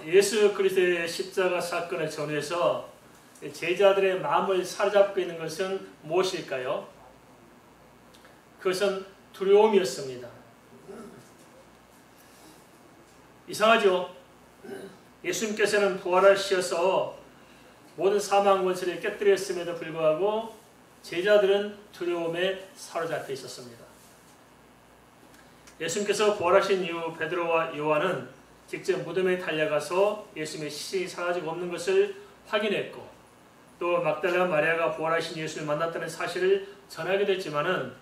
예수 그리스도의 십자가 사건을 전후해서 제자들의 마음을 사로잡고 있는 것은 무엇일까요? 그것은 두려움이었습니다. 이상하죠? 예수님께서는 부활하셔서 모든 사망 권세를 깨뜨렸음에도 불구하고 제자들은 두려움에 사로잡혀 있었습니다. 예수님께서 부활하신 이후 베드로와 요한은 직접 무덤에 달려가서 예수님의 시신이 사라지고 없는 것을 확인했고, 또 막달라 마리아가 부활하신 예수를 만났다는 사실을 전하게 됐지만은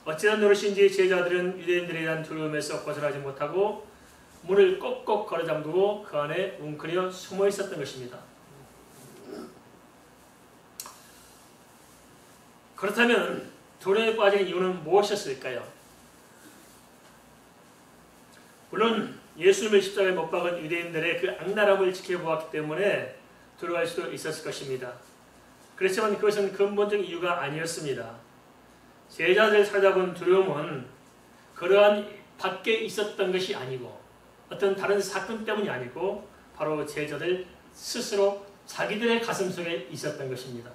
어찌한 노릇인지 제자들은 유대인들에 대한 두려움에서 벗어나지 못하고 문을 꼭꼭 걸어 잠그고 그 안에 웅크려 숨어 있었던 것입니다. 그렇다면 두려움에 빠진 이유는 무엇이었을까요? 물론 예수님을 십자가에 못 박은 유대인들의 그 악랄함을 지켜보았기 때문에 두려워할 수도 있었을 것입니다. 그렇지만 그것은 근본적인 이유가 아니었습니다. 제자들을 찾아본 두려움은 그러한 밖에 있었던 것이 아니고 어떤 다른 사건 때문이 아니고 바로 제자들 스스로 자기들의 가슴 속에 있었던 것입니다.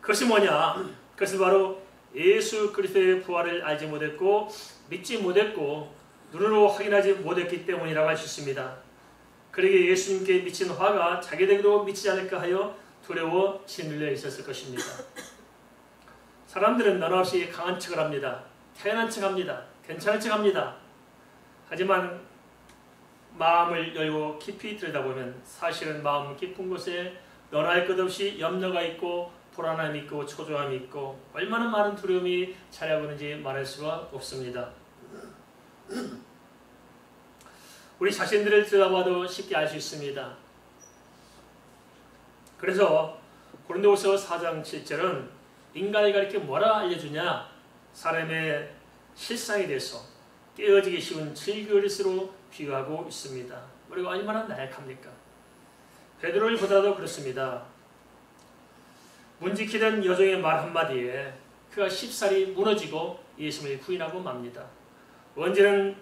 그것이 뭐냐? 그것은 바로 예수 그리스도의 부활을 알지 못했고 믿지 못했고 눈으로 확인하지 못했기 때문이라고 할 수 있습니다. 그러기에 예수님께 미친 화가 자기들에게도 미치지 않을까 하여 두려워 짓눌려 있었을 것입니다. 사람들은 너나없이 강한 척을 합니다. 태연한 척합니다. 괜찮은 척합니다. 하지만 마음을 열고 깊이 들여다보면 사실은 마음 깊은 곳에 너나할 것 없이 염려가 있고 불안함이 있고 초조함이 있고 얼마나 많은 두려움이 자라고 있는지 말할 수가 없습니다. 우리 자신들을 들여다봐도 쉽게 알 수 있습니다. 그래서 고린도후서 4장 7절은 인간이 이렇게 뭐라 알려주냐? 사람의 실상에 대해서 깨어지기 쉬운 질그릇으로 비유하고 있습니다. 우리가 얼마나 나약합니까? 베드로를 보다도 그렇습니다. 문지키던 여종의 말 한마디에 그가 쉽사리 무너지고 예수님을 부인하고 맙니다. 언제는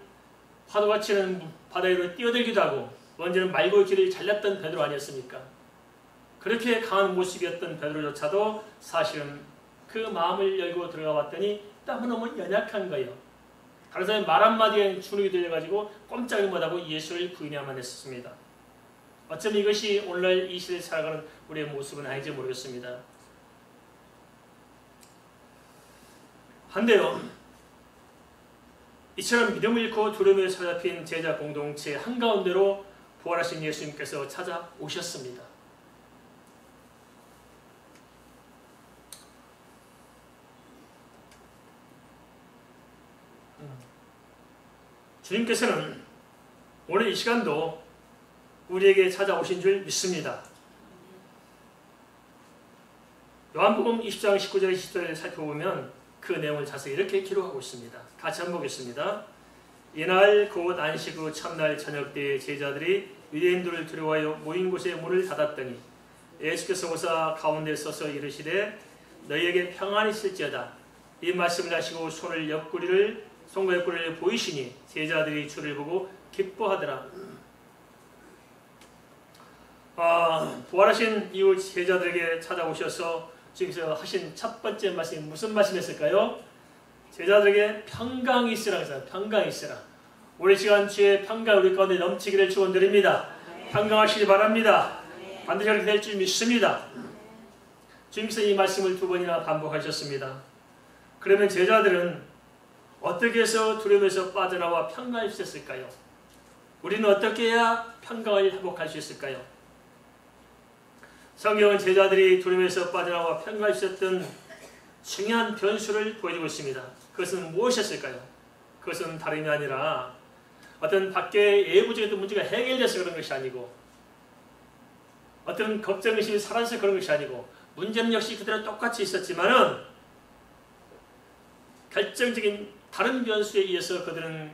파도가 치는 바다 위로 뛰어들기도 하고 언제는 말고의 길을 잘랐던 베드로 아니었습니까? 그렇게 강한 모습이었던 베드로조차도 사실은 그 마음을 열고 들어가 봤더니 너무너무 연약한 거예요. 다른 사람이 말 한마디에 주눅이 들려가지고 꼼짝을 못하고 예수를 부인해야만 했었습니다. 어쩌면 이것이 오늘날 이 시대에 살아가는 우리의 모습은 아닌지 모르겠습니다. 한데요, 이처럼 믿음을 잃고 두려움에 사로잡힌 제자 공동체 한가운데로 부활하신 예수님께서 찾아오셨습니다. 주님께서는 오늘 이 시간도 우리에게 찾아오신 줄 믿습니다. 요한복음 20장 19절 20절을 살펴보면 그 내용을 자세히 이렇게 기록하고 있습니다. 같이 한번 보겠습니다. 이날 곧 안식 후 첫날 저녁 때에 제자들이 유대인들을 두려워하여 모인 곳에 문을 닫았더니 예수께서 오사 가운데 서서 이르시되 너희에게 평안이 있을지어다. 이 말씀을 하시고 손과 옆구리를 보이시니 제자들이 주를 보고 기뻐하더라. 부활하신 이후 제자들에게 찾아오셔서 지금서 하신 첫 번째 말씀이 무슨 말씀이었을까요? 제자들에게 평강이 있으라 했어요. 평강이 있으라. 오늘 시간 주의 평강 우리 가운데 넘치기를 축원드립니다. 평강하시기 바랍니다. 반드시 그렇게 될 줄 믿습니다. 주님께서 이 말씀을 두 번이나 반복하셨습니다. 그러면 제자들은 어떻게 해서 두려움에서 빠져나와 평강할 수 있을까요? 우리는 어떻게 해야 평강을 회복할 수 있을까요? 성경은 제자들이 두려움에서 빠져나와 평강할 수 있었던 중요한 변수를 보여주고 있습니다. 그것은 무엇이었을까요? 그것은 다름이 아니라 어떤 밖에 예부적인 문제가 해결돼서 그런 것이 아니고 어떤 걱정의식이 사라져서 그런 것이 아니고 문제는 역시 그대로 똑같이 있었지만은 결정적인 다른 변수에 의해서 그들은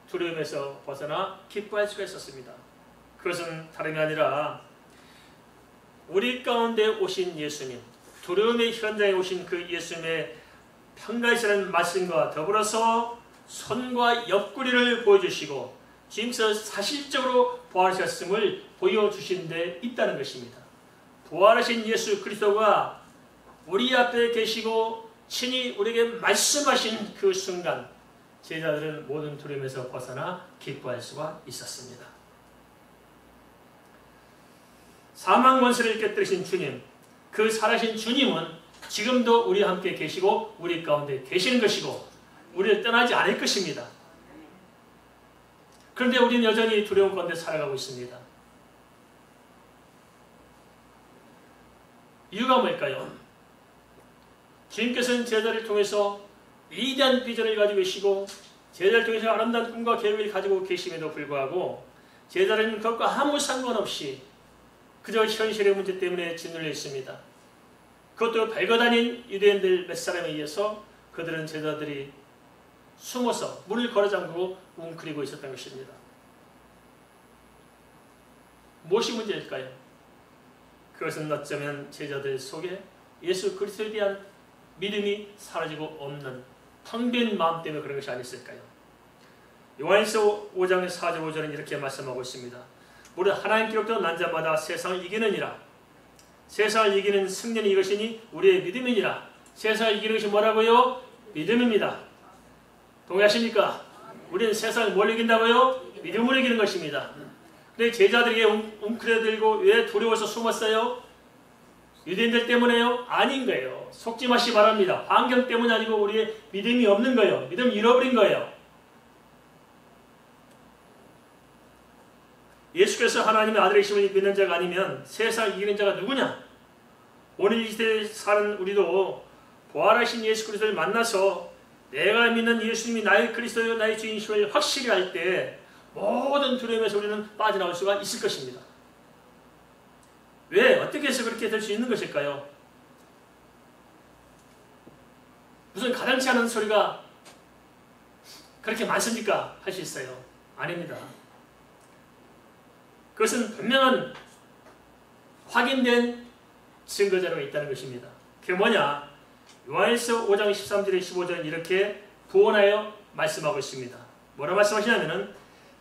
두려움에서 벗어나 기뻐할 수가 있었습니다. 그것은 다름이 아니라 우리 가운데 오신 예수님, 두려움의 현장에 오신 그 예수님의 평강이시라는 말씀과 더불어서 손과 옆구리를 보여주시고 지금서 사실적으로 부활하셨음을 보여주신 데 있다는 것입니다. 부활하신 예수 그리스도가 우리 앞에 계시고 친히 우리에게 말씀하신 그 순간 제자들은 모든 두려움에서 벗어나 기뻐할 수가 있었습니다. 사망 권세를 깨뜨리신 주님, 그 살아신 주님은 지금도 우리와 함께 계시고 우리 가운데 계시는 것이고 우리를 떠나지 않을 것입니다. 그런데 우리는 여전히 두려움 가운데 살아가고 있습니다. 이유가 뭘까요? 주님께서는 제자를 통해서 위대한 비전을 가지고 계시고 제자를 통해서 아름다운 꿈과 계획을 가지고 계심에도 불구하고 제자는 그것과 아무 상관없이 그저 현실의 문제 때문에 짓눌려 있습니다. 그것도 별거 다닌 유대인들 몇 사람에 의해서 그들은 제자들이 숨어서 문을 걸어잠그고 웅크리고 있었던 것입니다. 무엇이 문제일까요? 그것은 어쩌면 제자들 속에 예수 그리스도에 대한 믿음이 사라지고 없는 텅 빈 마음 때문에 그런 것이 아니었을까요? 요한일서 5장 4절 5절은 이렇게 말씀하고 있습니다. 무릇 하나님께로부터 난 자마다 세상을 이기느니라. 세상을 이기는 승리는 이것이니 우리의 믿음이니라. 세상을 이기는 것이 뭐라고요? 믿음입니다. 동의하십니까? 우리는 세상을 뭘 이긴다고요? 믿음으로 이기는 것입니다. 근데 제자들에게 웅크려들고 왜 두려워서 숨었어요? 유대인들 때문에요? 아닌 거예요. 속지 마시 바랍니다. 환경 때문이 아니고 우리의 믿음이 없는 거예요. 믿음 잃어버린 거예요. 예수께서 하나님의 아들이심을 믿는 자가 아니면 세상을 이기는 자가 누구냐? 오늘 이 시대에 사는 우리도 부활하신 예수 그리스도를 만나서 내가 믿는 예수님이 나의 그리스도요 나의 주인이심을 확실히 할 때 모든 두려움에서 우리는 빠져나올 수가 있을 것입니다. 왜? 어떻게 해서 그렇게 될 수 있는 것일까요? 무슨 가당치 않은 소리가 그렇게 많습니까? 할 수 있어요. 아닙니다. 그것은 분명한 확인된 증거자료가 있다는 것입니다. 그게 뭐냐? 요한일서 5장 13절에 15절은 이렇게 구원하여 말씀하고 있습니다. 뭐라 말씀하시냐면은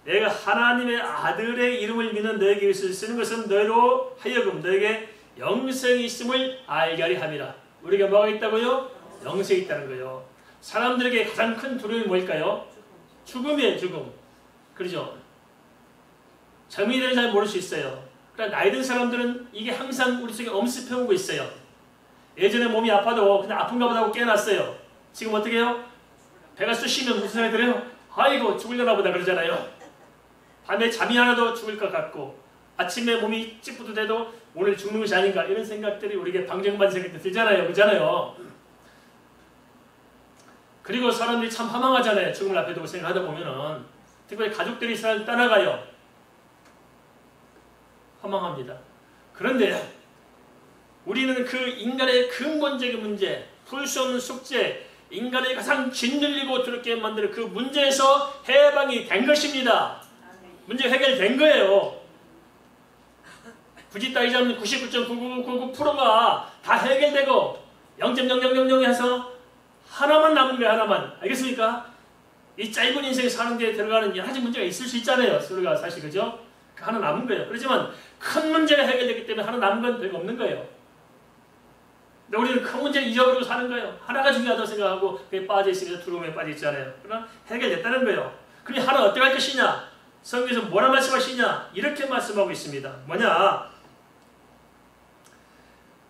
내가 하나님의 아들의 이름을 믿는 너에게 이것을 쓰는 것은 너희로 하여금 너에게 영생이 있음을 알게 하려 함이라. 우리가 뭐가 있다고요? 영생이 있다는 거예요. 사람들에게 가장 큰 두려움이 뭘까요? 죽음이에요. 죽음. 그렇죠? 젊은이들은 잘 모를 수 있어요. 그러나 나이 든 사람들은 이게 항상 우리 속에 엄습해오고 있어요. 예전에 몸이 아파도 그냥 아픈가 보다 하고 깨어났어요. 지금 어떻게 해요? 배가 쑤시면 무슨 생각이 들어요? 아이고 죽으려나 보다 그러잖아요. 밤에 잠이 안 와도 죽을 것 같고 아침에 몸이 찌뿌듯해도 오늘 죽는 것이 아닌가 이런 생각들이 우리에게 방정반 생각이 들잖아요. 그렇잖아요. 그리고 사람들이 참 허망하잖아요. 죽음을 앞에 두고 생각하다 보면은 특별히 가족들이 사람을 떠나가요. 허망합니다. 그런데 우리는 그 인간의 근본적인 문제, 풀 수 없는 숙제, 인간의 가장 짓눌리고 두렵게 만드는 그 문제에서 해방이 된 것입니다. 문제 해결된 거예요. 굳이 따지자면 99.9999%가 다 해결되고 0.0000 해서 하나만 남은 거예요. 하나만. 알겠습니까? 이 짧은 인생에 사는 데 들어가는 여러 가지 문제가 있을 수 있잖아요. 우리가 사실 그죠? 하나 남은 거예요. 그렇지만 큰 문제가 해결됐기 때문에 하나 남은 건 별거 없는 거예요. 근데 우리는 큰 문제를 잊어버리고 사는 거예요. 하나가 중요하다고 생각하고 그게 빠져있으면서 두려움에 빠져있잖아요. 그러나 해결됐다는 거예요. 그럼 하나 어떻게 할 것이냐? 성경에서 뭐라 말씀하시냐? 이렇게 말씀하고 있습니다. 뭐냐?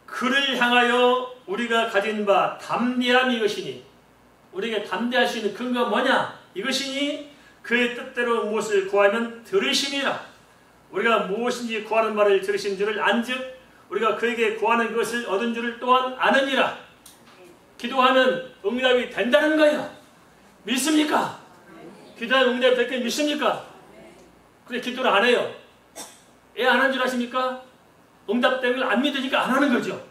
그를 향하여 우리가 가진 바 담대함이 이것이니 우리에게 담대할 수 있는 근거가 뭐냐? 이것이니 그의 뜻대로 무엇을 구하면 들으심이라. 우리가 무엇인지 구하는 말을 들으신 줄을 안즉 우리가 그에게 구하는 것을 얻은 줄을 또한 아느니라. 기도하면 응답이 된다는 거예요. 믿습니까? 기도하면 응답이 될 게 믿습니까? 근데 기도를 안 해요. 왜 안 하는 줄 아십니까? 응답된 걸 안 믿으니까 안 하는 거죠.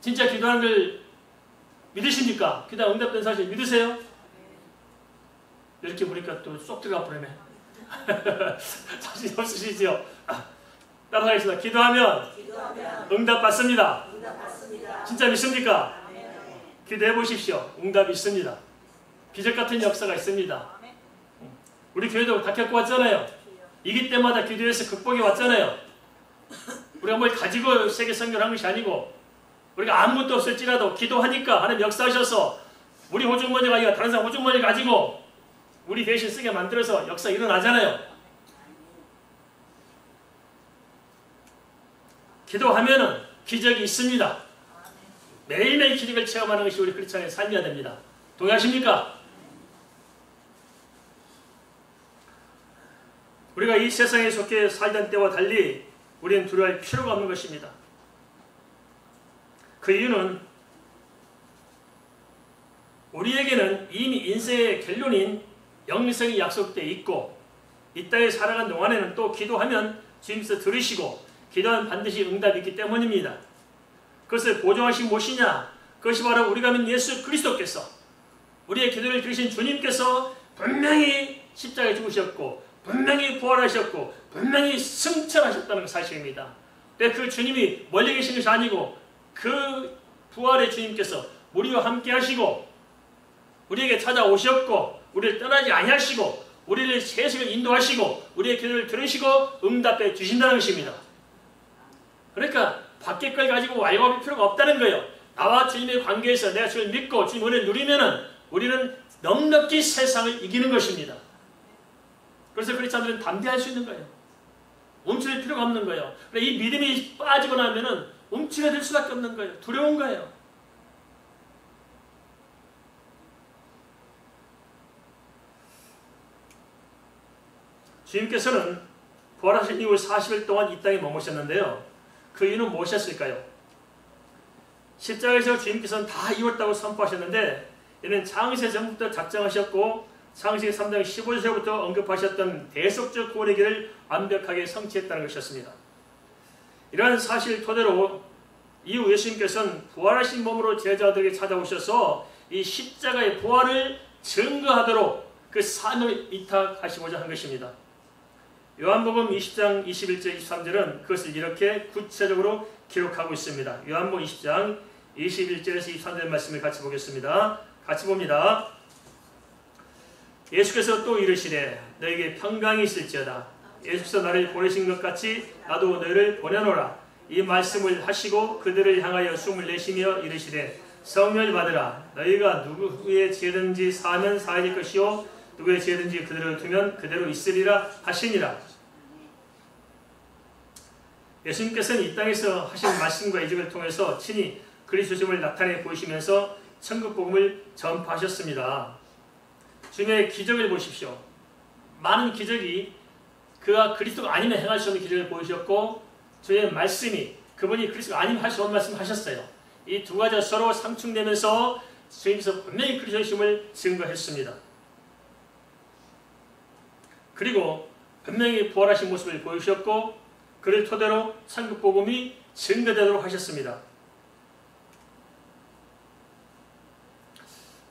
진짜 기도하는 걸 믿으십니까? 기도 응답된 사실 믿으세요? 이렇게 보니까 또 쏙 들어가 버리네. 자신 없으시죠? 따라하겠습니다. 기도하면 응답 받습니다. 진짜 믿습니까? 기도해 보십시오. 응답이 있습니다. 기적 같은 역사가 있습니다. 우리 교회도 다 겪고 왔잖아요. 이기 때마다 기도해서 극복해 왔잖아요. 우리가 뭘 가지고 세계 선교를 한 것이 아니고 우리가 아무것도 없을지라도 기도하니까 하나님 역사하셔서 우리 호주머니가 아니라 다른 사람 호주머니 가지고 우리 대신 쓰게 만들어서 역사 일어나잖아요. 기도하면은 기적이 있습니다. 매일매일 기적을 체험하는 것이 우리 크리스찬의 삶이어야 됩니다. 동의하십니까? 우리가 이 세상에 속해 살던 때와 달리 우리는 두려워할 필요가 없는 것입니다. 그 이유는 우리에게는 이미 인생의 결론인 영생이 약속되어 있고 이 땅에 살아간 동안에는 또 기도하면 주님께서 들으시고 기도하면 반드시 응답이 있기 때문입니다. 그것을 보증하신 무엇이냐? 그것이 바로 우리가 믿는 예수 그리스도께서 우리의 기도를 들으신 주님께서 분명히 십자가에 죽으셨고 분명히 부활하셨고 분명히 승천하셨다는 사실입니다. 그 주님이 멀리 계신 것이 아니고 그 부활의 주님께서 우리와 함께 하시고 우리에게 찾아오셨고 우리를 떠나지 아니하시고 우리를 세상을 인도하시고 우리의 기도를 들으시고 응답해 주신다는 것입니다. 그러니까 밖의 걸 가지고 왈가왈부할 필요가 없다는 거예요. 나와 주님의 관계에서 내가 주님을 믿고 주님 은혜를 누리면은 우리는 넉넉히 세상을 이기는 것입니다. 그래서 크리스찬들은 담대할 수 있는 거예요. 움츠릴 필요가 없는 거예요. 이 믿음이 빠지고 나면은 움츠려들 수밖에 없는 거예요. 두려운 거예요. 주님께서는 부활하신 이후 40일 동안 이 땅에 머무셨는데요. 그 이유는 무엇이었을까요? 십자가에서 주님께서는 다 이뤘다고 선포하셨는데 이는 창세 전부터 작정하셨고 창세기 3장 15절부터 언급하셨던 대속적 구원의 길을 완벽하게 성취했다는 것이었습니다. 이러한 사실 토대로 이후 예수님께서는 부활하신 몸으로 제자들에게 찾아오셔서 이 십자가의 부활을 증거하도록 그 사명을 위탁하시고자 한 것입니다. 요한복음 20장 21절 23절은 그것을 이렇게 구체적으로 기록하고 있습니다. 요한복음 20장 21절에서 23절 말씀을 같이 보겠습니다. 같이 봅니다. 예수께서 또 이르시되 너에게 평강이 있을지어다. 예수께서 나를 보내신 것 같이 나도 너희를 보내노라. 이 말씀을 하시고 그들을 향하여 숨을 내쉬며 이르시되 성령을 받으라. 너희가 누구의 죄든지 사하면 사해질 것이요 누구의 죄든지 그대로 두면 그대로 있으리라 하시니라. 예수님께서는 이 땅에서 하신 말씀과 이적을 통해서 친히 그리스도심을 나타내 보이시면서 천국 복음을 전파하셨습니다. 주님의 기적을 보십시오. 많은 기적이 그가 그리스도가 아니면 행할 수 없는 기적을 보이셨고 주의 말씀이 그분이 그리스도가 아니면 할 수 없는 말씀을 하셨어요. 이 두 가지가 서로 상충되면서 주님께서 분명히 그리스도심을 증거했습니다. 그리고 분명히 부활하신 모습을 보이셨고 그를 토대로 천국 복음이 증거되도록 하셨습니다.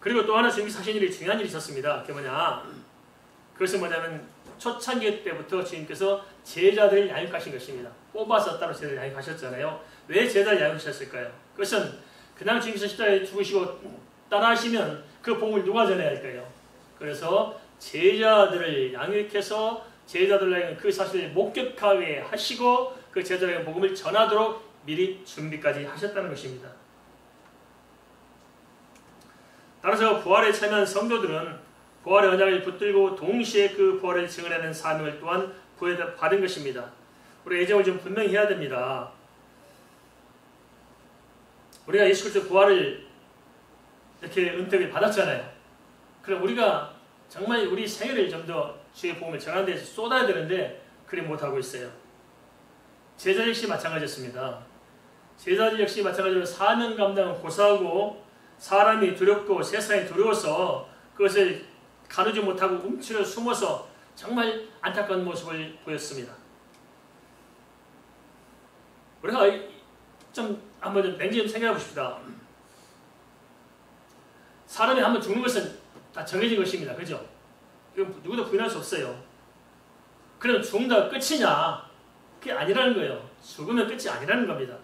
그리고 또 하나 주님께서 하신 일이 중요한 일이 있었습니다. 그게 뭐냐? 그것은 뭐냐면 초창기 때부터 주님께서 제자들을 양육하신 것입니다. 뽑아서 따로 제자들을 양육하셨잖아요. 왜 제자를 양육하셨을까요? 그것은 그냥 주님께서 십자가에 죽으시고 떠나시면 그 복음을 누가 전해야 할까요? 그래서 제자들을 양육해서 제자들에게 그 사실을 목격하게 하시고 그 제자들에게 복음을 전하도록 미리 준비까지 하셨다는 것입니다. 따라서 부활에 참여한 성도들은 부활의 언약을 붙들고 동시에 그 부활을 증언하는 사명을 또한 부여받은 것입니다. 우리가 이 점을 좀 분명히 해야 됩니다. 우리가 예수 그리스도 부활을 이렇게 은택을 받았잖아요. 그럼 우리가 정말 우리 생애를 좀 더 주의 복음을 전하는 데서 쏟아야 되는데 그리 못하고 있어요. 제자 역시 마찬가지였습니다. 제자들 역시 마찬가지로 사명 감당은 고사하고 사람이 두렵고 세상이 두려워서 그것을 가누지 못하고 움츠려 숨어서 정말 안타까운 모습을 보였습니다. 우리가 좀 한번 좀 냉정히 생각해 봅시다. 사람이 한번 죽는 것은 다 정해진 것입니다. 그죠? 누구도 부인할 수 없어요. 그럼 죽는다가 끝이냐? 그게 아니라는 거예요. 죽으면 끝이 아니라는 겁니다.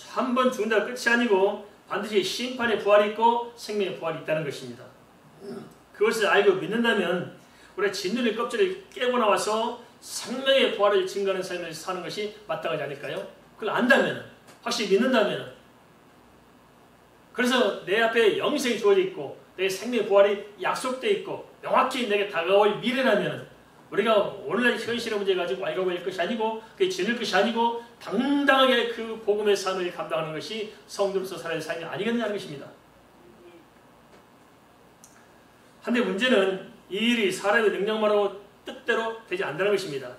한 번 죽는다가 끝이 아니고 반드시 심판의 부활이 있고 생명의 부활이 있다는 것입니다. 그것을 알고 믿는다면 우리가 진리의 껍질을 깨고 나와서 생명의 부활을 증거하는 삶을 사는 것이 마땅하지 않을까요? 그걸 안다면, 확실히 믿는다면. 그래서 내 앞에 영생이 주어져 있고 내 생명의 부활이 약속되어 있고 명확히 내게 다가올 미래라면 우리가 오늘날 현실의 문제 가지고 알고볼 것이 아니고 그게 지낼 것이 아니고 당당하게 그 복음의 삶을 감당하는 것이 성도로서 살아야 할 삶이 아니겠냐는 것입니다. 한데 문제는 이 일이 사람의 능력만으로 뜻대로 되지 않는다는 것입니다.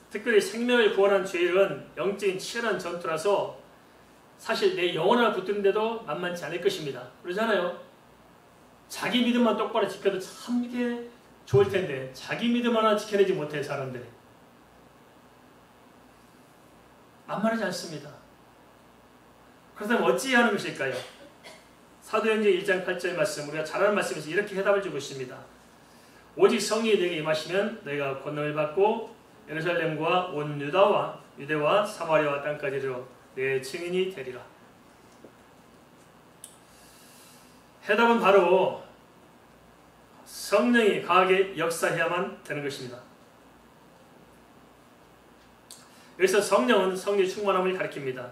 특별히 생명을 구원한 죄일은 영적인 치열한 전투라서 사실 내 영혼 하나 붙드는데도 만만치 않을 것입니다. 그러잖아요. 자기 믿음만 똑바로 지켜도 참 이게 좋을 텐데 자기 믿음 하나 지켜내지 못해 사람들이. 만만하지 않습니다. 그렇다면 어찌해야 하는 것일까요? 사도행전 1장 8절 말씀, 우리가 잘 아는 말씀에서 이렇게 해답을 주고 있습니다. 오직 성령이 너에게 임하시면 너희가 권능을 받고 예루살렘과 온 유대와 사마리아와 땅까지 이르러 내 증인이 되리라. 해답은 바로 성령이 강하게 역사해야만 되는 것입니다. 여기서 성령은 성령의 충만함을 가리킵니다.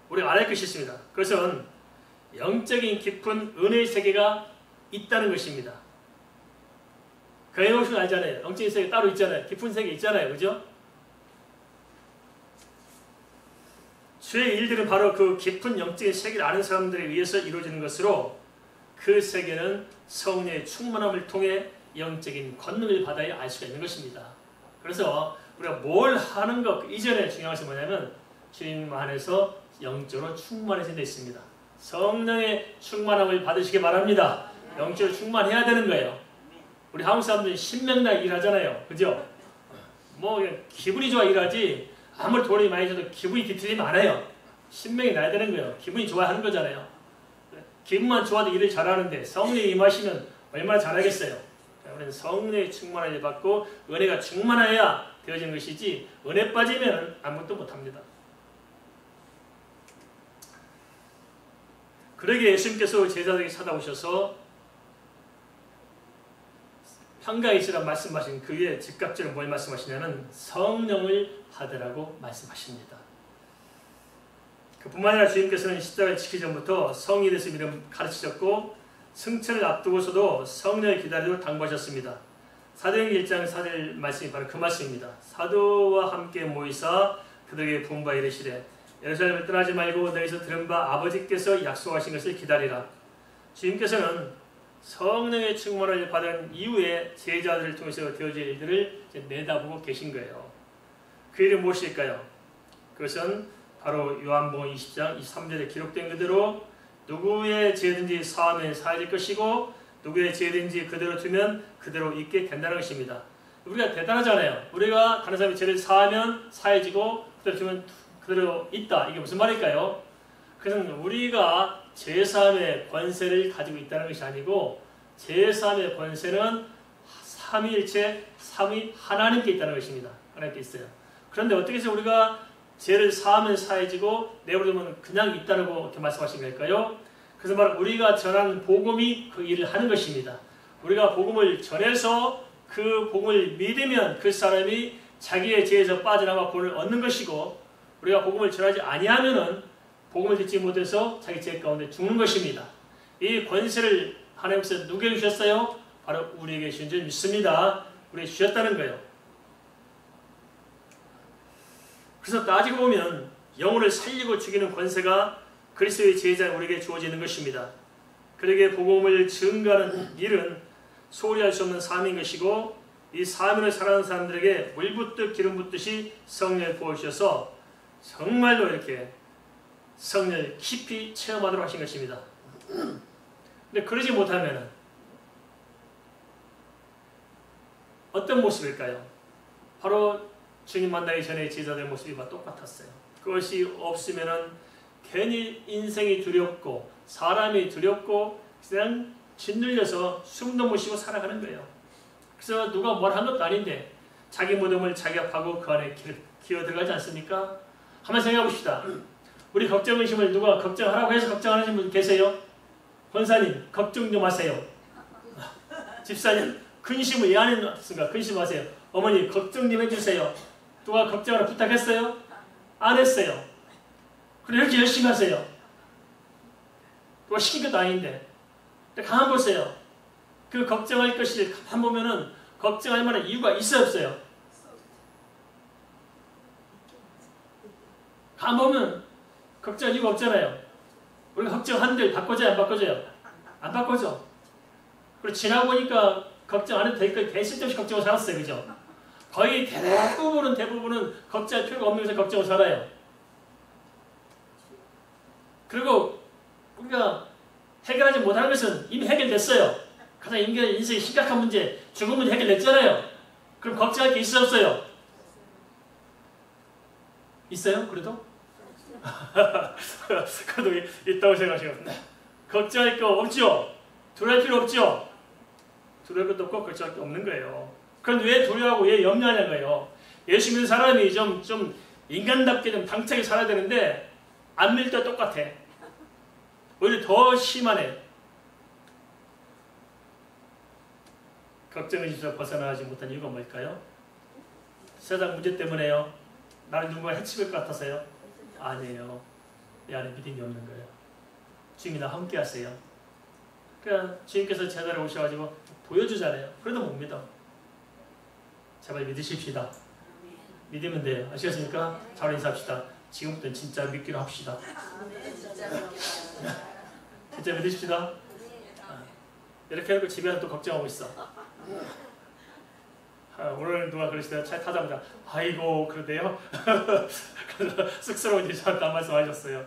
우리가 알아야 할 것이 있습니다. 그것은 영적인 깊은 은혜의 세계가 있다는 것입니다. 교회 오시면 알잖아요. 영적인 세계 따로 있잖아요. 깊은 세계 있잖아요. 그죠? 주의 일들은 바로 그 깊은 영적인 세계를 아는 사람들에 의해서 이루어지는 것으로 그 세계는 성령의 충만함을 통해 영적인 권능을 받아야 알 수가 있는 것입니다. 그래서 우리가 뭘 하는 것 이전에 중요한 것은 뭐냐면 주님 안에서 영적으로 충만해져 있습니다. 성령의 충만함을 받으시기 바랍니다. 영적으로 충만해야 되는 거예요. 우리 한국 사람들이 신명나게 일하잖아요. 그죠? 뭐 기분이 좋아 일하지 아무리 돈이 많이 줘도 기분이 뒤틀리면 안 해요. 신명이 나야 되는 거예요. 기분이 좋아야 하는 거잖아요. 기분만 좋아도 일을 잘하는데 성령이 임하시면 얼마나 잘하겠어요. 우리는 성령의 충만함을 받고 은혜가 충만해야 되어지는 것이지 은혜 빠지면 아무것도 못합니다. 그러기에 예수님께서 제자들에게 찾아오셔서 평강에 있으라 말씀하신 그의 즉각적으로 뭘 말씀하시냐면 성령을 받으라고 말씀하십니다. 그뿐만 아니라 주님께서는 십자가를 지키기 전부터 성령에 대해서 미리 가르치셨고 승천을 앞두고서도 성령을 기다리도록 당부하셨습니다. 사도행전 1장 4절 말씀이 바로 그 말씀입니다. 사도와 함께 모이사 그들에게 부은 바 이르시되 예루살렘을 떠나지 말고 너희서 들은 바 아버지께서 약속하신 것을 기다리라. 주님께서는 성령의 충만을 받은 이후에 제자들을 통해서 되어질 일들을 내다보고 계신 거예요. 그 일이 무엇일까요? 그것은 바로 요한복음 20장 23절에 기록된 그대로 누구의 죄든지 사하면 사해질 것이고 누구의 죄든지 그대로 두면 그대로 있게 된다는 것입니다. 우리가 대단하잖아요. 우리가 다른 사람의 죄를 사하면 사해지고 그대로 두면 그대로 있다. 이게 무슨 말일까요? 그것은 우리가 죄사함의 권세를 가지고 있다는 것이 아니고 죄사함의 권세는 삼위일체 삼위 하나님께 있다는 것입니다. 하나님께 있어요. 그런데 어떻게 해서 우리가 죄를 사하면 사해지고 내버려두면 그냥 있다고 이렇게 말씀하신 걸까요? 그래서 바로 우리가 전하는 복음이 그 일을 하는 것입니다. 우리가 복음을 전해서 그 복음을 믿으면 그 사람이 자기의 죄에서 빠져나와 구원을 얻는 것이고 우리가 복음을 전하지 아니하면은 복음을 듣지 못해서 자기 죄 가운데 죽는 것입니다. 이 권세를 하나님께서 누구에게 주셨어요? 바로 우리에게 주신 줄 믿습니다. 우리에게 주셨다는 거예요. 그래서 따지고 보면 영혼을 살리고 죽이는 권세가 그리스도의 제자 우리에게 주어지는 것입니다. 그에게 복음을 증거하는 일은 소홀히 할 수 없는 삶인 것이고 이 삶을 살아가는 사람들에게 물 붓듯 기름 붓듯이 성령을 부어주셔서 정말로 이렇게 성령을 깊이 체험하도록 하신 것입니다. 근데 그러지 못하면 어떤 모습일까요? 바로 주님 만나기 전에 제자들의 모습이 똑같았어요. 그것이 없으면 괜히 인생이 두렵고 사람이 두렵고 그냥 짓눌려서 숨도 못 쉬고 살아가는 거예요. 그래서 누가 뭘 한 것도 아닌데 자기 무덤을 자기가 파고 그 안에 기어 들어가지 않습니까? 한번 생각해 봅시다. 우리 걱정 의심을 누가 걱정하라고 해서 걱정하는 분 계세요? 권사님 걱정 좀 하세요. 집사님 근심을 왜 안 했습니까? 근심하세요. 어머니 걱정 좀 해주세요. 누가 걱정하라 부탁했어요? 안 했어요. 그래 이렇게 열심히 하세요. 누가 시킨 것도 아닌데. 가만 보세요. 그 걱정할 것을 가만 보면은 걱정할 만한 이유가 있어요, 없어요? 가만 보면 걱정할 이유가 없잖아요. 우리가 걱정하는데 바꿔줘요, 안 바꿔줘요? 안 바꿔줘. 그리고 지나고 보니까 걱정 안 해도 될 거 쓸데없이 걱정을 살았어요, 그죠? 거의 대부분은 걱정할 필요가 없는 것에 걱정을 살아요. 그리고 우리가 해결하지 못하는 것은 이미 해결됐어요. 가장 인생의 심각한 문제, 죽은 문제 해결됐잖아요. 그럼 걱정할 게 있어요, 없어요? 있어요? 그래도? 그래도 있다고 생각하시면 걱정할 거 없죠? 두려울 필요 없죠? 두려울 것도 없고 걱정할 게 없는 거예요. 그런데 왜 두려워하고 왜 염려하냐는 거예요. 예수 믿는 사람이 좀 인간답게 좀 당차게 살아야 되는데 안 믿을 때 똑같아. 오히려 더 심하네. 걱정에서 벗어나지 못한 이유가 뭘까요? 세상 문제 때문에요? 나를 누군가 해치울 것 같아서요? 아니에요. 내 안에 믿음이 없는 거예요. 주님이 나와 함께 하세요. 그러니까 주님께서 제자리에 오셔가지고 보여주잖아요. 그래도 못 믿어. 제발 믿으십시다. 믿으면 돼요. 아시겠습니까? 잘 인사합시다. 지금부터는 진짜 믿기로 합시다. 진짜 믿으십시다. 이렇게 해놓고 집에 와서 또 걱정하고 있어. 오늘 누가 그러시다가 차에 타자마자 아이고 그러대요. 그래서 쑥스러운 일이 저한테 한 말씀 하셨어요.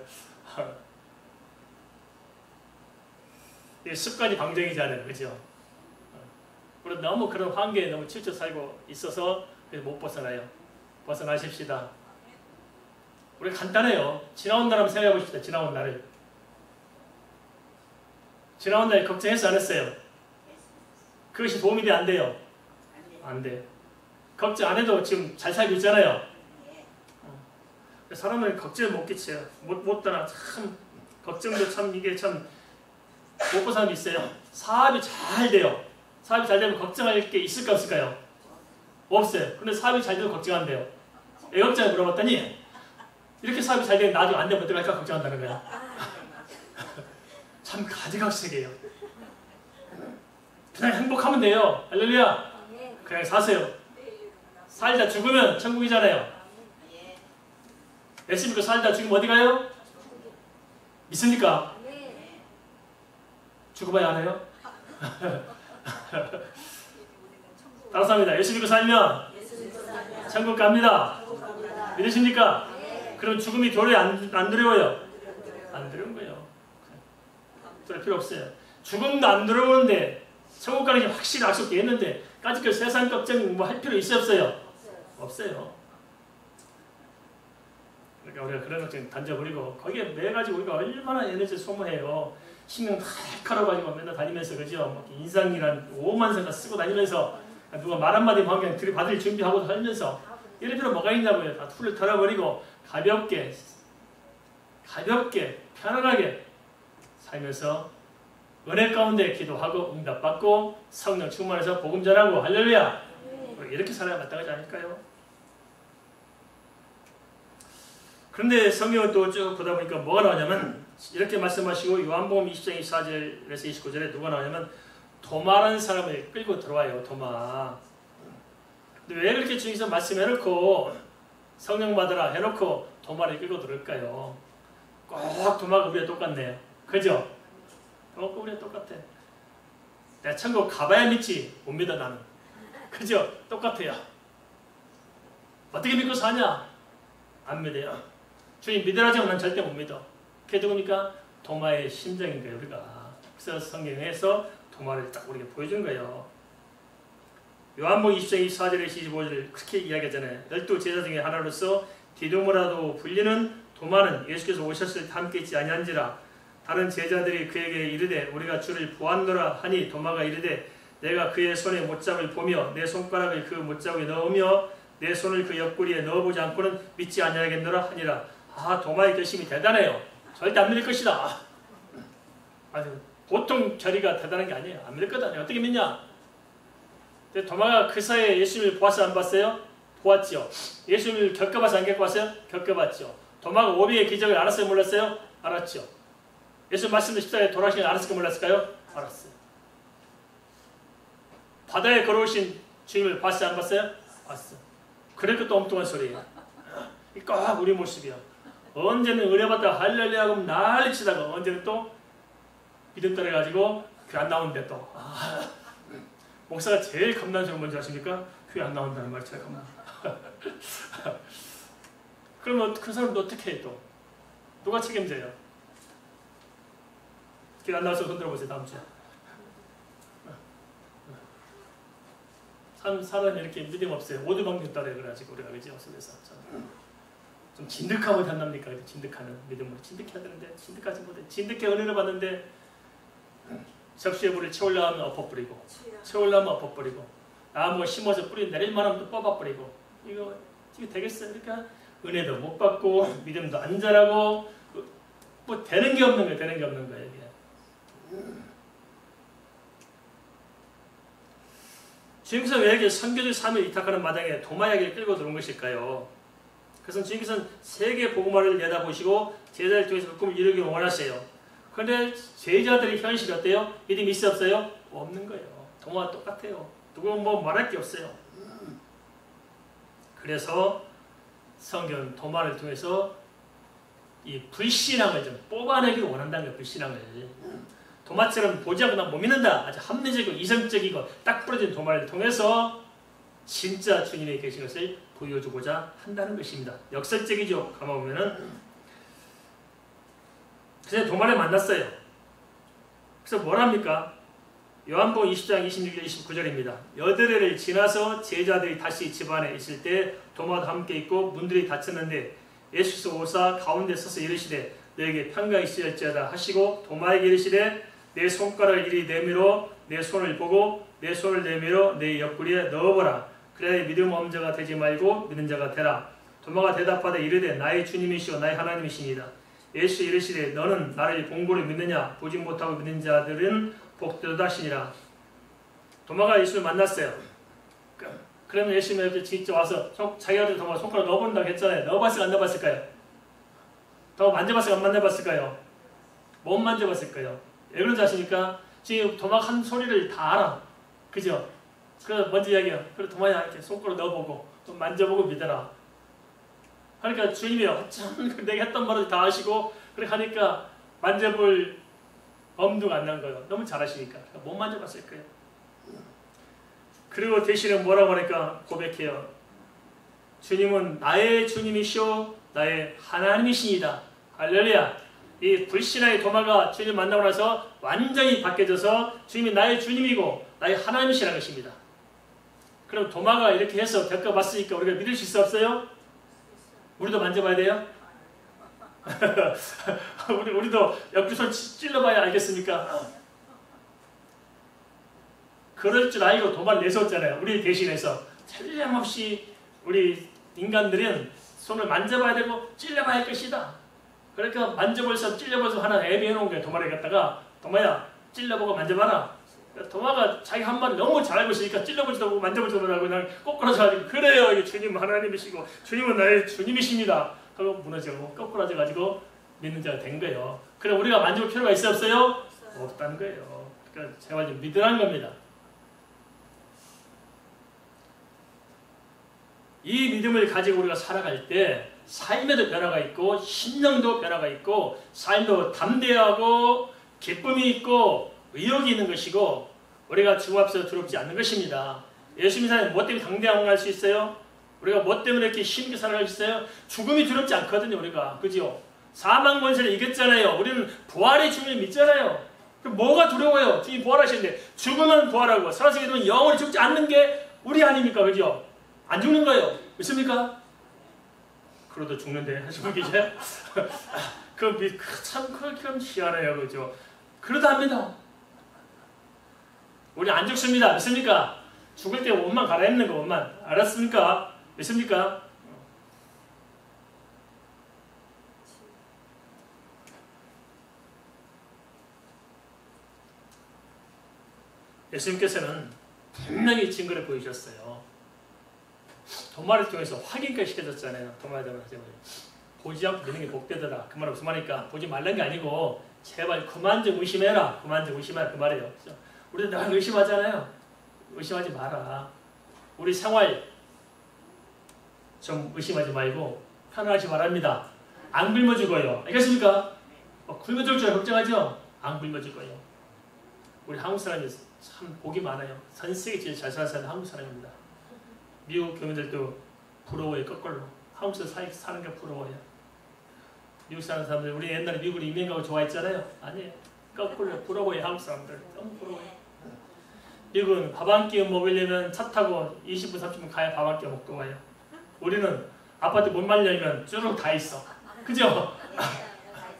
이게 습관이 방정이잖아요. 그죠? 우리 너무 그런 환경에 너무 치쳐 살고 있어서 못 벗어나요. 벗어나십시다. 우리 간단해요. 지나온 날 한번 생각해 보십시다. 지나온 날을. 지나온 날 걱정해서 안 했어요. 그것이 도움이 돼 안 돼요? 안 돼. 걱정 안 해도 지금 잘 살고 있잖아요. 사람을 걱정을 못 끼쳐요. 못 떠나. 참 걱정도 참 이게 참 못 본 사람이 있어요. 사업이 잘 돼요. 사업이 잘 되면 걱정할 게 있을까 없을까요? 없어요. 근데 사업이 잘 되면 걱정한대요. 애업자에 물어봤더니 이렇게 사업이 잘 되면 나중에 안 되면 어떡할까 걱정한다는 거야. 참 가지각색이에요. 그냥 행복하면 돼요. 할렐루야. 그냥 사세요. 살다 죽으면 천국이잖아요. 예수님께서 살다 죽으면 어디 가요? 믿습니까? 죽어봐야 알아요? 다른 사람이다. 예수 믿고 살면 천국 갑니다. 믿으십니까? 그럼 죽음이 도저히 안 두려워요? 안 두려운 거예요. 두려울 필요 없어요. 죽음도 안 두려우는데 천국 가는 게 확실히 약속되어 있는데 까짓 세상 걱정 뭐 할 필요 있어요, 없어요? 없어요. 그러니까 우리가 그런 것 좀 던져버리고 거기에 매가지고 우리가 얼마나 에너지 소모해요. 신경 다 칼아가지고 맨날 다니면서 그죠? 뭐 인상이란 오만 생각 쓰고 다니면서 누가 말 한마디 하면 그냥 들이받을 준비하고 살면서 이럴 필요 뭐가 있냐고요. 다 툴을 털어버리고 가볍게 편안하게 살면서 은혜 가운데 기도하고 응답받고 성령 충만해서 복음 전하고 할렐루야. 이렇게 살아야 마땅하지 않을까요? 그런데 성경을 또 쭉 보다 보니까 뭐가 나오냐면 이렇게 말씀하시고 요한복음 20장 24절에서 29절에 누가 나오냐면 도마라는 사람을 끌고 들어와요. 도마. 근데 왜 그렇게 주님께서 말씀해놓고 성령 받으라 해놓고 도마를 끌고 들을까요? 꼭 도마가 우리와 똑같네요. 그죠? 꼭 우리와 똑같아. 내가 천국 가봐야 믿지 못 믿어 나는. 그죠? 똑같아요. 어떻게 믿고 사냐? 안 믿어요. 주님 믿으라 하지만 난 절대 못 믿어. 그게 누굽니까? 도마의 심정인 거예요. 우리가. 그래서 성경에서 도마를 딱 우리에게 보여준 거예요. 요한복음 20장 24절에서 25절을 그렇게 이야기하잖아요. 12 제자 중에 하나로서 디도모라도 불리는 도마는 예수께서 오셨을 때 함께 있지 아니한지라. 다른 제자들이 그에게 이르되 우리가 주를 보았노라 하니 도마가 이르되 내가 그의 손에 못잡을 보며 내 손가락을 그 못자국에 넣으며 내 손을 그 옆구리에 넣어보지 않고는 믿지 아니하겠노라 하니라. 아, 도마의 결심이 대단해요. 절대 안 믿을 것이다. 아주 보통 결의가 대단한 게 아니에요. 안 믿을 거다. 어떻게 믿냐? 도마가 그 사이에 예수님을 보았어요? 안 봤어요? 보았죠. 예수님을 겪어봐서 안 겪어봤어요? 겪어봤죠. 도마가 오병의 기적을 알았어요? 몰랐어요? 알았죠. 예수 말씀도 십자가에 돌아가신 걸 알았을까 몰랐을까요? 알았어요. 바다에 걸어오신 주님을 봤어요? 안 봤어요? 봤어요. 그래도 또 엉뚱한 소리예요. 꼭 우리 모습이야. 언제는 은혜받다가 할렐루야 하고 난리치다가 언제는 또 믿음 따라가지고 교회 안 나오는데 또 목사가 제일 겁나는 소리 뭔지 아십니까? 교회 안 나온다는 말 제일 겁나. 그러면 그 사람도 어떻게 해 또? 누가 책임져요? 교회 안 나와서 손 들어보세요. 다음 주에. 사람이 이렇게 믿음 없어요. 오두방정 따라 그래가지고 우리가 그지? 속에서 좀 진득하면 된답니까? 진득하는 믿음으로 진득해야 되는데 진득하지 못해. 진득해 은혜를 받는데 접시에 물을 채우려면 엎어뿌리고 채우려면 엎어뿌리고 나무 심어서 뿌리 내릴 만하면 또 뽑아뿌리고 이거 되겠어요? 그러니까 은혜도 못 받고 믿음도 안 자라고 뭐 되는 게 없는 거예요. 되는 게 없는 거예요. 이게. 주님께서 왜 이렇게 선교적 삶을 위탁하는 마당에 도마 이야기를 끌고 들어온 것일까요? 그래서 주님께서는 세계 복음화를 내다보시고 제자를 통해서 그 꿈을 이루기를 원하세요. 그런데 제자들의 현실이 어때요? 믿음이 있어 없어요? 없는 거예요. 도마와 똑같아요. 누구 뭐 말할 게 없어요. 그래서 성경은 도마를 통해서 이 불신앙을 좀 뽑아내기를 원한다는 거예요. 불신앙을. 도마처럼 보지 않고 난 못 믿는다. 아주 합리적이고 이성적이고 딱 부러진 도마를 통해서 진짜 주님이 계신 것을 보여주고자 한다는 것입니다. 역설적이죠. 가만보면은. 그래서 도마를 만났어요. 그래서 뭘 합니까? 요한복음 20장 26절 29절입니다. 여드레를 지나서 제자들이 다시 집안에 있을 때 도마도 함께 있고 문들이 닫혔는데 예수께서 오사 가운데 서서 이르시되 너에게 평강이 있을지어다 하시고 도마에게 이르시되 내 손가락을 이리 내밀어 내 손을 보고 내 손을 내밀어 내 옆구리에 넣어보라. 그래야 믿음 없는 자가 되지 말고 믿는 자가 되라. 도마가 대답하되 이르되 나의 주님이시오 나의 하나님이시니이다. 예수 이르시되 너는 나를 본고로 믿느냐 보지 못하고 믿는 자들은 복되도다 하시니라. 도마가 예수를 만났어요. 그러면 예수님이 직접 와서 자기가 도마 손가락 넣어본다고 했잖아요. 넣어봤을까 안 넣어봤을까요? 도마 만져봤을까 안 만져봤을까요? 못 만져봤을까요? 왜 그런지 아십니까? 지금 도마가 한 소리를 다 알아. 그죠? 그래서 먼저 이야기해요. 그래 도마야 이렇게 손가락 넣어보고 좀 만져보고 믿어라. 그러니까 주님이 어쩜 내가 했던 말을 다 아시고 그렇게 하니까 만져볼 엄두가 안 난 거예요. 너무 잘하시니까. 못 만져봤을 거예요. 그리고 대신에 뭐라고 하니까 고백해요. 주님은 나의 주님이시오 나의 하나님이시니다. 할렐루야. 이 불신앙의 도마가 주님 만나고 나서 완전히 바뀌어져서 주님이 나의 주님이고 나의 하나님이시라는 것입니다. 그럼 도마가 이렇게 해서 겪어봤으니까 우리가 믿을 수 있어 없어요? 우리도 만져봐야 돼요? 우리도 옆구리 찔러봐야 알겠습니까? 그럴 줄 알고 도마를 내세웠잖아요. 우리 대신해서 틀림없이 우리 인간들은 손을 만져봐야 되고 찔러봐야 할 것이다. 그러니까 만져볼 수 찔려볼 수 하나 애비해 놓은 거예요. 도마를 갖다가 도마야 찔러보고 만져봐라. 도마가 자기 한 말을 너무 잘 알고 있으니까 찔러보지도 않고 만져보지도 않고 그냥 꼬꾸라져가지고 그래요. 이게 주님 하나님이시고 주님은 나의 주님이십니다. 하고 무너지고 꼬꾸라져가지고 믿는 자가 된 거예요. 그래 우리가 만져볼 필요가 있어 없어요? 없다는 거예요. 그러니까 제발 좀 믿으라는 겁니다. 이 믿음을 가지고 우리가 살아갈 때 삶에도 변화가 있고 심령도 변화가 있고 삶도 담대하고 기쁨이 있고 의욕이 있는 것이고 우리가 주 앞에서 두렵지 않는 것입니다. 예수 믿는 사람이 뭐 때문에 당대항할 수 있어요? 우리가 뭐 때문에 이렇게 힘있게 살아갈 수 있어요? 죽음이 두렵지 않거든요. 우리가. 그죠? 사망 권세를 이겼잖아요. 우리는 부활의 주님을 믿잖아요. 그럼 뭐가 두려워요? 주님이 부활하시는데 죽으면 부활하고 살아서게 되면 영원히 죽지 않는 게 우리 아닙니까? 그죠? 안 죽는 거예요. 믿습니까? 그러다 죽는데 하시고 계세요? 참 그렇게 희한해요. 그죠? 그러다 합니다. 우리 안 죽습니다. 믿습니까? 죽을 때 옷만 갈아입는 거 옷만. 알았습니까? 믿습니까? 예수님께서는 분명히 증거를 보여주셨어요. 도마를 통해서 확인까지 시켜줬잖아요. 도마를 하자마자 보지 않고 되는 게 복되더라. 그 말 무슨 말이니까 보지 말라는 게 아니고 제발 그만 좀 의심해라. 그만 좀 의심해라. 그 말이에요. 우리도 늘 의심하잖아요. 의심하지 마라. 우리 생활 좀 의심하지 말고 편안하시 바랍니다. 안 굶어 죽어요. 알겠습니까? 굶어 죽을 줄 걱정하죠? 안 굶어 죽어요. 우리 한국 사람이 참 복이 많아요. 전 세계 제일 잘 사는 사람이 한국 사람입니다. 미국 교민들도 부러워요. 거꾸로. 한국에서 사는 게 부러워요. 미국 사는 사람들, 우리 옛날에 미국으로 이민 가고 좋아했잖아요. 아니에요. 거꾸로 부러워요. 한국 사람들. 너무 부러워요. 미국은 밥 한 끼 먹으려면 차 타고 20분, 30분 가야 밥 한 끼 먹고 와요. 우리는 아파트 문 말려면 쭉 다 있어. 그죠?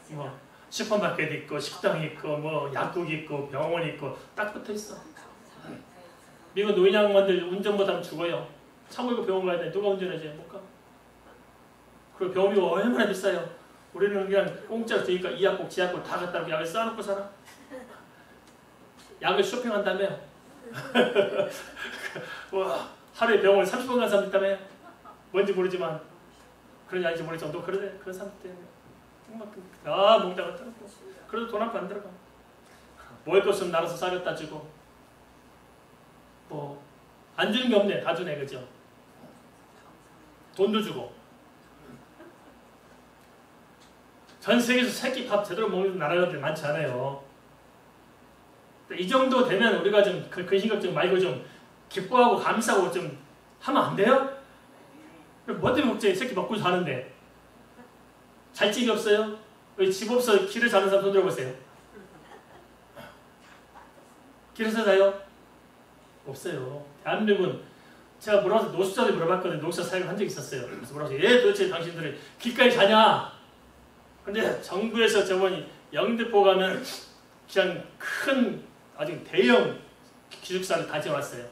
뭐 슈퍼마켓 있고 식당 있고 뭐 약국 있고 병원 있고 딱 붙어 있어. 미국 노인 양반들 운전 못하면 죽어요. 차 몰고 병원 가야 돼. 누가 운전해줘? 못 가. 그리고 병원비가 얼마나 비싸요. 우리는 그냥 공짜로 되니까 이 약국, 지 약국 다 갖다 놓고 약을 쌓아놓고 살아. 약을 쇼핑한다며. 와, 하루에 병원 30분 간 사람 있다며. 뭔지 모르지만 그런지 아닌지 모르지만 너 그러네. 그런 사람 때문에 먹다가 떨고 그래도 돈 한 푼 안 들어가. 먹을 것 없으면 나가서 싸겠다 주고 뭐 안 주는 게 없네. 다 주네. 그죠? 돈도 주고. 전 세계에서 새끼 밥 제대로 먹는 나라들 많지 않아요. 이 정도 되면 우리가 좀 근심걱 좀 말고 좀 기뻐하고 감사하고 좀 하면 안 돼요? 뭐 때문에 걱정해? 새끼 먹고 사는데. 잘 집이 없어요? 왜 집 없어 길을 사는 사람 손 들어보세요. 길에서 사요? 없어요. 대한민국은 제가 물어봐서 노숙자들 물어봤거든요. 노숙자 사역을 한 적이 있었어요. 그래서 물어봐서 예 도대체 당신들이 길까지 자냐? 근데 정부에서 저번이 영등포 가면 그냥 큰 아주 대형 기숙사를 다 지어놨어요.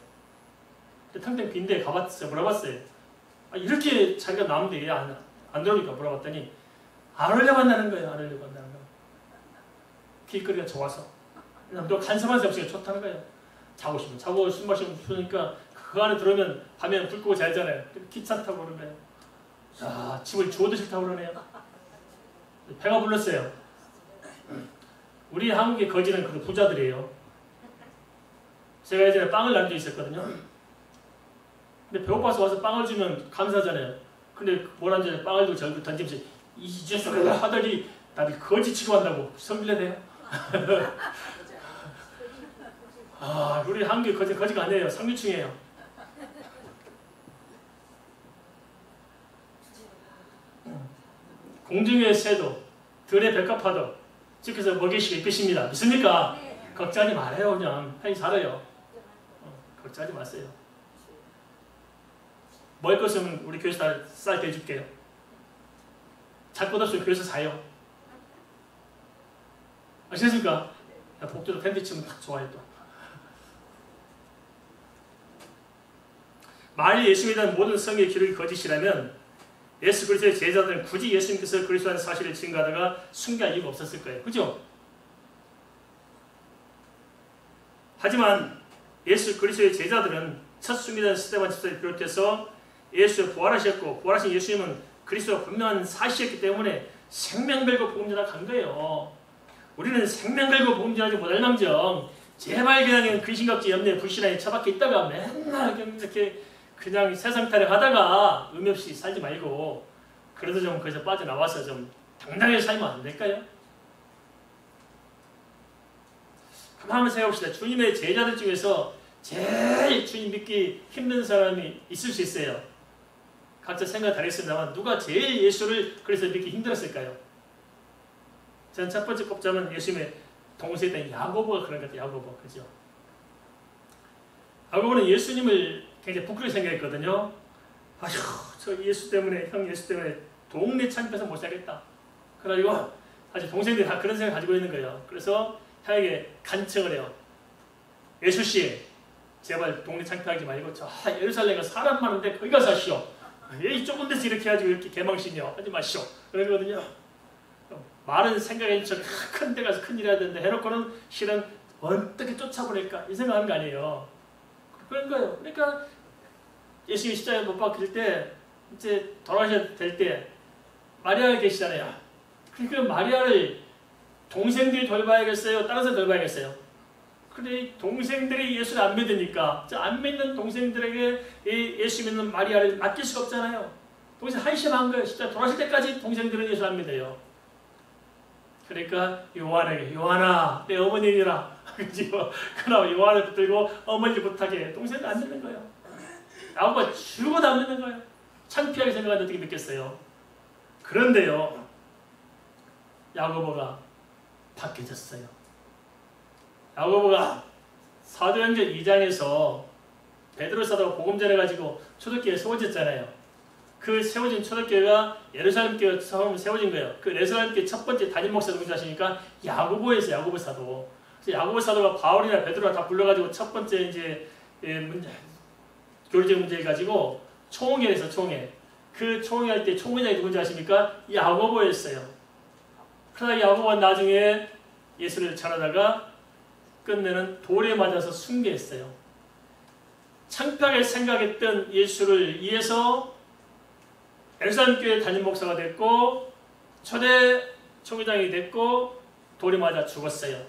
탕탕 빈데 가봤어요. 물어봤어요. 이렇게 자기가 나오는데 왜 안 들어오니까 물어봤더니 안 오려고 한다는 거예요. 안 오려고 한다는 거예요. 길거리가 좋아서. 또 간섭한 새 없이 좋다는 거예요. 자고 싶으면 자고 술 마시면 좋으니까 그 안에 들어오면 밤에 불 끄고 자잖아요. 기차 타고 그러는 거예요. 아, 집을 주워도 싫다고 그러네요. 배가 불렀어요. 우리 한국의 거지는 그 부자들이에요. 제가 예전에 빵을 난 적이 있었거든요. 근데 배고파서 와서 빵을 주면 감사하잖아요. 근데 뭐라 하는지 빵을 들고 저를 던지면서 이 녀석을 하더니 나를 거지 취급한다고 성질내대요. 아, 우리 한국의 거지가 아니에요. 상류층이에요. 공중의 새도 들의 백합화도 주께서 먹이시고 이끄십니다. 믿습니까? 걱정하지 말아요. 그냥 편히 살아요. 걱정하지 마세요. 먹을 것은 우리 교회에서 쌀게 해줄게요. 잘 것 없으면 교회에서 사요. 아시겠습니까? 복도도 텐트 치면 딱 좋아요. 또 만일 예수님에 대한 모든 성의 길을 거짓이라면 예수 그리스도의 제자들은 굳이 예수님께서 그리스도라는 사실을 증거하다가 숨길 이유가 없었을 거예요. 그죠? 하지만 예수 그리스도의 제자들은 첫 숨기던 스데반 집사를 비롯해서 예수를 부활하셨고 부활하신 예수님은 그리스도가 분명한 사실이었기 때문에 생명 걸고 복음 전하 간 거예요. 우리는 생명 걸고 복음 전하지 못할망정 제발 그냥 근심각지 염려에 불신앙에 처박혀 있다가 맨날 이렇게 그냥 세상 타령하다가 의미 없이 살지 말고 그래도 좀 거기서 빠져나와서 좀 당당하게 살면 안 될까요? 한번 생각해봅시다. 주님의 제자들 중에서 제일 주님 믿기 힘든 사람이 있을 수 있어요. 각자 생각 다르겠습니다만 누가 제일 예수를 그래서 믿기 힘들었을까요? 저는 첫 번째 꼽자면 예수님의 동생이던 야고보가 그런 것 같아요. 야고보. 그죠? 야고보는 예수님을 굉장히 부끄러워 생각했거든요. 아휴, 저 예수 때문에, 형 예수 때문에 동네 창피해서 못 살겠다. 그래가지고 사실 동생들이 다 그런 생각 가지고 있는 거예요. 그래서 형에게 간청을 해요. 예수씨, 제발 동네 창피하지 말고 저 예루살렘에 사람 많은데 거기 가서 하시오. 이 좁은 데서 이렇게 해가지고 이렇게 개망신이요. 하지 마시오. 그러거든요. 말은 생각해 큰 데 가서 큰일 해야 되는데 해놓고는 실은 어떻게 쫓아보낼까 이 생각하는 거 아니에요. 그런 믿는 거예요. 그러니까 예수님이 십자가에 못 박힐 때 이제 돌아가셔야 될 때 마리아가 계시잖아요. 그러니까 마리아를 동생들이 돌봐야겠어요? 다른 사람 돌봐야겠어요? 근데 동생들이 예수를 안 믿으니까 안 믿는 동생들에게 예수 믿는 마리아를 맡길 수가 없잖아요. 동생 한심한 거예요. 진짜 돌아가실 때까지 동생들은 예수 안 믿어요. 그러니까 요한에게 요한아 내 어머니라 그러나 요한을 붙들고 어머니를 못하게 동생을 안 믿는 거예요. 야고보가 죽어도 안 믿는 거예요. 창피하게 생각하는데 어떻게 믿겠어요. 그런데요 야고보가 바뀌어졌어요. 야고보가 사도행전 2장에서 베드로 사도가 복음 전해가지고 초대교회 세워졌잖아요. 그 세워진 초대교회가 예루살렘 교회 처음 세워진 거예요. 그 예루살렘 교회 첫 번째 담임 목사 누군지 아십니까? 야고보였어요. 야고보 사도. 그래서 야고보 사도가 바울이나 베드로가 다 불러가지고 첫 번째 이제 문제, 교리적 문제 가지고 총회에서 총회. 그 총회할 때 총회장이 누군지 아십니까? 야고보였어요. 그러다 야고보가 나중에 예수를 전하다가 끝내는 돌에 맞아서 순교했어요. 창피하게 생각했던 예수를 위해서 예루살렘 교회 담임 목사가 됐고 초대 총회장이 됐고 돌에 맞아 죽었어요.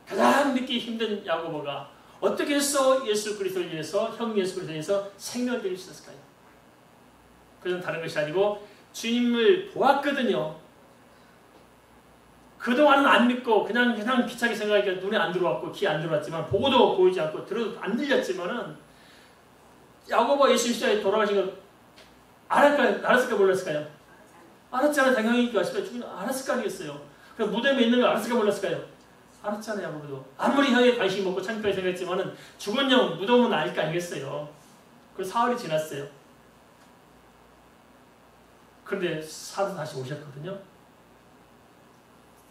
가장 믿기 힘든 야고보가 어떻게 해서 예수 그리스도를 위해서 형 예수 그리스도를 위해서 생명을 드릴 수 있었을까요? 그것은 다른 것이 아니고 주님을 보았거든요. 그동안은 안 믿고 그냥 비차게 생각하니까 눈에 안 들어왔고 귀에 안 들어왔지만 보고도 보이지 않고 들어도 안 들렸지만은 야고보가 예수 십자가에 돌아가신 거 알았을까 몰랐을까요? 알았잖아요. 당연히 죽은 알았을 거 아니겠어요. 그 무덤에 있는 걸 알았을까 몰랐을까요? 알았잖아요. 야고보도 아무리 형에 관심이 없고 창피하게 생각했지만은 죽은 형 무덤은 알 거 아니겠어요. 그 사흘이 지났어요. 그런데 사도 다시 오셨거든요.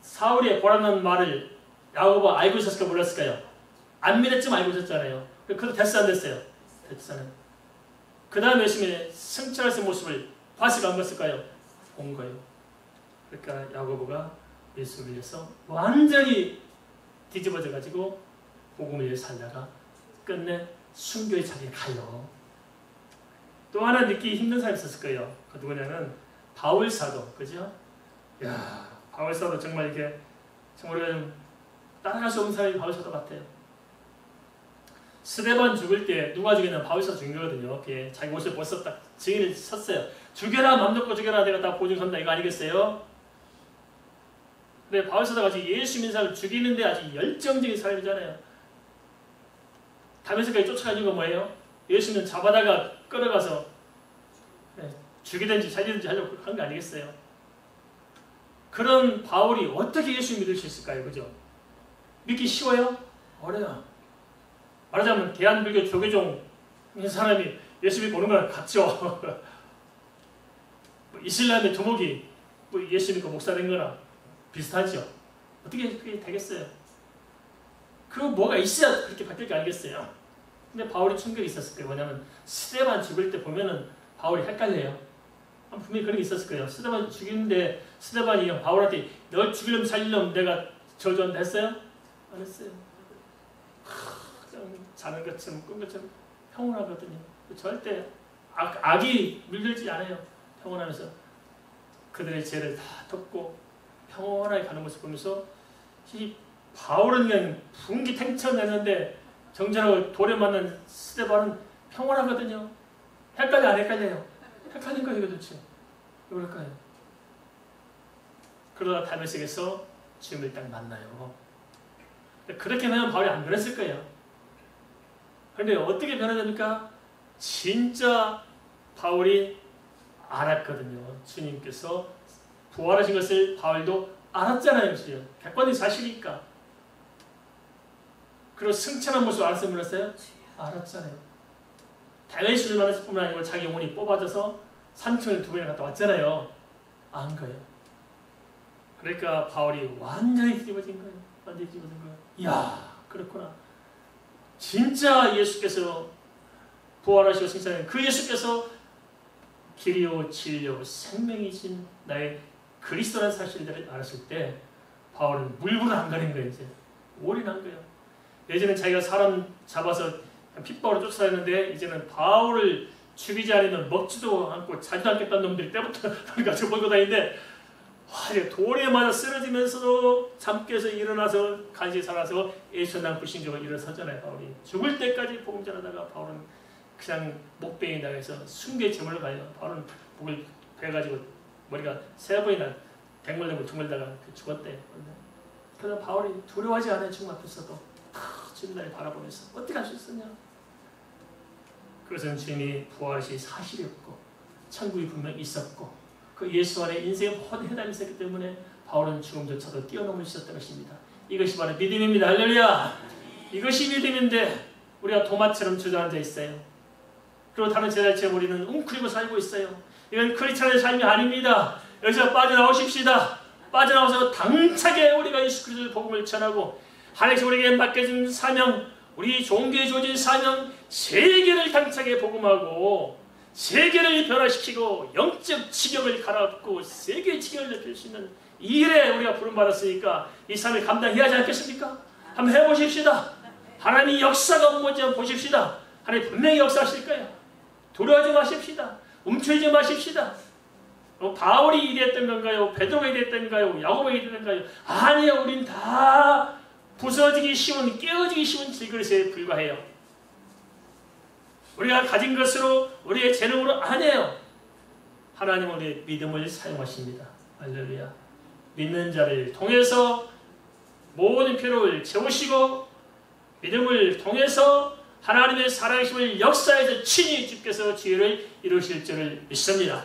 사울의 보라는 말을 야고보가 알고 있었을까 몰랐을까요? 안 믿었지만 알고 있었잖아요. 그래도 됐어 안 됐어요? 됐잖아요. 그 다음에 예수님의 승천하신 모습을 봤을까 안 봤을까요? 본 거예요. 그러니까 야고보가 예수를 위해서 완전히 뒤집어져가지고 복음을 위해 살다가 끝내 순교의 자리에 가요. 또 하나 믿기 힘든 사람이 있었을 거예요. 그 누구냐면 바울 사도, 그죠? 야, 바울 사도 정말 이게 정말 우리가 좀 따라갈 수 없는 사람이 바울 사도 같아요. 스데반 죽을 때 누가 죽였냐면 바울 사도 죽인 거거든요. 이렇게 자기 옷을 벗었다 증인을 섰어요. 죽여라, 맘 놓고 죽여라, 내가 다 보증 선다, 이거 아니겠어요? 근데 바울 사도가 아직 예수 믿는 사람을 죽이는데 아주 열정적인 사람이잖아요. 다메섹까지 쫓아가는 건 뭐예요? 예수 믿는 잡아다가 끌어가서 죽이든지 살리든지 하려고 한 거 아니겠어요? 그런 바울이 어떻게 예수 믿을 수 있을까요? 그죠? 믿기 쉬워요? 어려요. 말하자면 대한불교 조계종 사람이 예수 믿고 오는 거랑 같죠. 이슬람의 조목이 예수 믿고 목사 된 거나 비슷하죠. 어떻게 그게 되겠어요? 그 뭐가 있어야 그렇게 바뀔 게 아니겠어요? 근데 바울이 충격이 있었을 거예요. 뭐냐면 스데반 죽을 때 보면은 바울이 헷갈려요. 분명히 그런 게 있었을 거예요. 스데반 죽이는데 스데반이 바울한테 널 죽이려면 살리려면 내가 저주한다 했어요? 안 했어요. 그냥 자는 것처럼 꾼 것처럼 평온하거든요. 절대 악이 물들지 않아요. 평온하면서 그들의 죄를 다 덮고 평온하게 가는 모습 보면서 이 바울은 그냥 분기탱천했는데 정전하고 돌에 맞는 스데반은 평온하거든요. 헷갈려 안 헷갈려요? 헷갈린 거예요 도대체. 왜 그럴까요? 그러다 다메섹에서 주님을 딱 만나요. 그렇게 하면 바울이 안 변했을 거예요. 그런데 어떻게 변화됩니까? 진짜 바울이 알았거든요. 주님께서 부활하신 것을 바울도 알았잖아요. 객관적인 사실이니까. 그리고 승천한 모습을 알았어요? 몰랐어요? 알았잖아요. 다윗을 만났을 뿐만 아니고 자기 영혼이 뽑아져서 산천을 2번이나 갔다 왔잖아요. 안 거예요. 그러니까 바울이 완전히 뒤집어진 거예요. 완전히 뒤집어진 거예요. 이야, 그렇구나. 진짜 예수께서 부활하시고 승천한 그 예수께서 길이요 진리요 생명이신 나의 그리스도라는 사실들을 알았을 때 바울은 물불을 안 가린 거예요. 이제 올인한 거예요. 예전에 자기가 사람 잡아서 핍박으로 쫓아다녔는데 이제는 바울을 죽이지 않으면 먹지도 않고 자지도 않겠다는 놈들이 때부터 가지고 몰고 다니는데 이제 돌에 맞아 쓰러지면서도 잠 깨서 일어나서 간신히 살아서 예수의 불신족을 일어서잖아요. 바울이 죽을 때까지 복음 전하다가 바울은 그냥 목베이 당해서 순교의 제물로 가요. 바울은 목을 베가지고 머리가 3번이나 백물대고 둥글다가 죽었대요. 그러나 바울이 두려워하지 않아요. 죽음 앞에서도 주님 나를 바라보면서 어떻게 할 수 있었냐. 그것은 주님이 부활하신 사실이었고 천국이 분명히 있었고 그 예수 안에 인생의 모든 해답이 있었기 때문에 바울은 죽음조차도 뛰어넘을 수 있었던 것입니다. 이것이 바로 믿음입니다. 할렐루야. 이것이 믿음인데 우리가 도마처럼 주저앉아 있어요. 그리고 다른 제자처럼 우리는 웅크리고 살고 있어요. 이건 크리스찬의 삶이 아닙니다. 여기서 빠져나오십시다. 빠져나와서 당차게 우리가 예수 그리스도의 복음을 전하고 하나님께서 우리에게 맡겨진 사명, 우리 종교에 주어진 사명, 세계를 당차게 복음하고 세계를 변화시키고 영적 지경을 갈아엎고 세계의 지경을 넓힐 수 있는 이 일에 우리가 부름받았으니까 이 삶을 감당해야 하지 않겠습니까? 한번 해보십시다. 하나님이 역사가 뭔지 한번 보십시다. 하나님 분명히 역사하실 거예요. 두려워하지 마십시다. 움츠리지 마십시다. 바울이 이랬던 건가요? 베드로가 이랬던 건가요? 야고보가 이랬던 건가요? 아니요. 우린 다 부서지기 쉬운, 깨어지기 쉬운 질그릇에 불과해요. 우리가 가진 것으로, 우리의 재능으로 아니에요. 하나님은 우리의 믿음을 사용하십니다. 할렐루야. 믿는 자를 통해서 모든 필요를 채우시고 믿음을 통해서 하나님의 살아계심을 역사에서 친히 주께서 지혜를 이루실 줄을 믿습니다.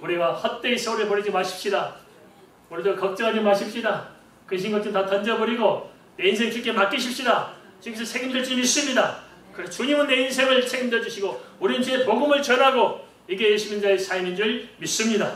우리가 헛되이 세월을 보내지 마십시다. 우리도 걱정하지 마십시다. 근심 걱정 다 던져버리고 내 인생 주께 맡기십시다. 주께서 책임질 줄 믿습니다. 그래서 주님은 내 인생을 책임져 주시고 우리는 주의 복음을 전하고 이게 예수 믿는 자의 삶인 줄 믿습니다.